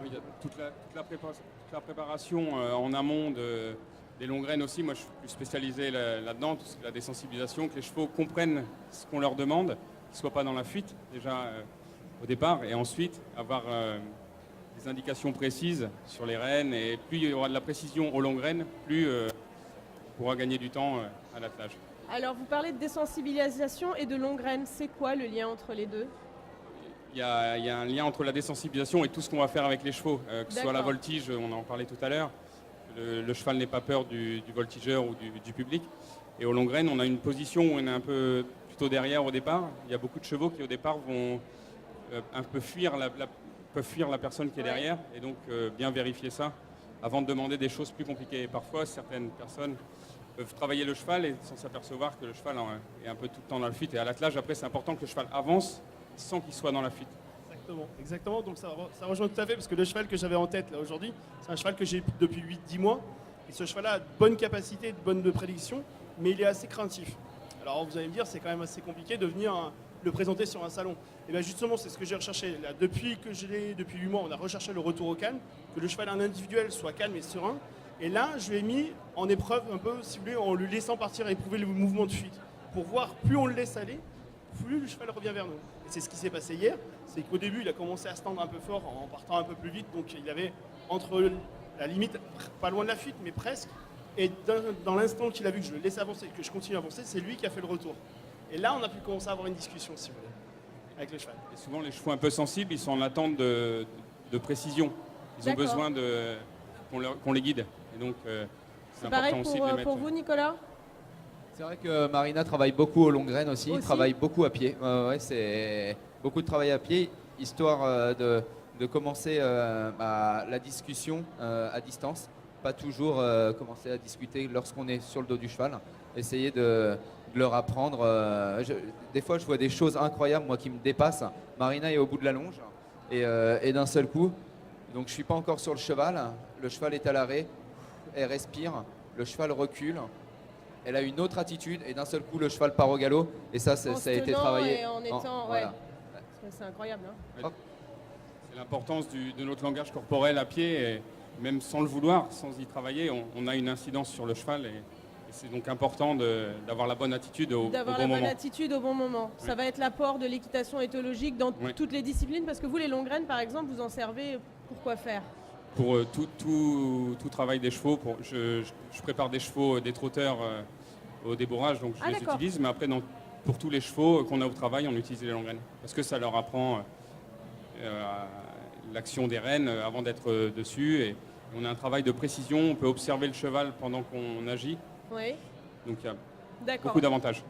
Il y a toute la préparation en amont des longues graines aussi. Moi, je suis plus spécialisé là-dedans, tout ce qui est la désensibilisation, que les chevaux comprennent ce qu'on leur demande, qu'ils ne soient pas dans la fuite déjà au départ, et ensuite avoir des indications précises sur les rênes. Et plus il y aura de la précision aux longues graines, plus on pourra gagner du temps à l'attelage. Alors, vous parlez de désensibilisation et de longue graine. C'est quoi le lien entre les deux? Il y a un lien entre la désensibilisation et tout ce qu'on va faire avec les chevaux, que ce soit la voltige, on en parlait tout à l'heure. Le cheval n'est pas peur du voltigeur ou du public. Et aux longues graines, on a une position où on est un peu plutôt derrière au départ. Il y a beaucoup de chevaux qui au départ vont un peu fuir la personne qui est derrière, et donc bien vérifier ça avant de demander des choses plus compliquées. Et parfois, certaines personnes peuvent travailler le cheval et sans s'apercevoir que le cheval est un peu tout le temps dans le fuite. Et à l'attelage, après, c'est important que le cheval avance sans qu'il soit dans la fuite. Exactement. Donc ça rejoint tout à fait, parce que le cheval que j'avais en tête là aujourd'hui, c'est un cheval que j'ai depuis 8-10 mois. Et ce cheval-là a de bonnes capacités, de bonnes prédictions, mais il est assez craintif. Alors vous allez me dire, c'est quand même assez compliqué de venir le présenter sur un salon. Et bien justement, c'est ce que j'ai recherché. Là, depuis 8 mois, on a recherché le retour au calme, que le cheval en individuel soit calme et serein. Et là, je l'ai mis en épreuve un peu, si vous voulez, en le laissant partir et éprouver le mouvement de fuite. Pour voir, plus on le laisse aller, plus le cheval revient vers nous. Et c'est ce qui s'est passé hier, c'est qu'au début, il a commencé à se tendre un peu fort en partant un peu plus vite. Donc il avait entre la limite, pas loin de la fuite, mais presque. Et dans l'instant qu'il a vu que je le laissais avancer, que je continue à avancer, c'est lui qui a fait le retour. Et là, on a pu commencer à avoir une discussion, si vous voulez, avec le cheval. Et souvent, les chevaux un peu sensibles, ils sont en attente de précision. Ils ont besoin qu'on les guide. Et donc, c'est important aussi de les mettre. Pour vous, Nicolas? C'est vrai que Marina travaille beaucoup aux longues graines aussi, travaille beaucoup à pied. C'est beaucoup de travail à pied, histoire de commencer la discussion à distance. Pas toujours commencer à discuter lorsqu'on est sur le dos du cheval. Essayer de leur apprendre. Des fois, je vois des choses incroyables, moi, qui me dépassent. Marina est au bout de la longe et d'un seul coup, donc je ne suis pas encore sur le cheval est à l'arrêt, elle respire, le cheval recule. Elle a une autre attitude et d'un seul coup, le cheval part au galop. Et ça, ça a été travaillé. Et en étant, voilà. C'est incroyable. Hein. C'est l'importance de notre langage corporel à pied. Et même sans le vouloir, sans y travailler, on a une incidence sur le cheval. Et c'est donc important d'avoir la bonne attitude au bon moment. D'avoir la bonne attitude au bon moment. Oui. Ça va être l'apport de l'équitation éthologique dans toutes les disciplines. Parce que vous, les longues graines, par exemple, vous en servez pour quoi faire? Pour tout travail des chevaux. Je prépare des chevaux, des trotteurs au débourrage, donc je les utilise. Mais après, pour tous les chevaux qu'on a au travail, on utilise les longues graines. Parce que ça leur apprend l'action des rênes avant d'être dessus. Et on a un travail de précision. On peut observer le cheval pendant qu'on agit. Oui. Donc il y a beaucoup d'avantages.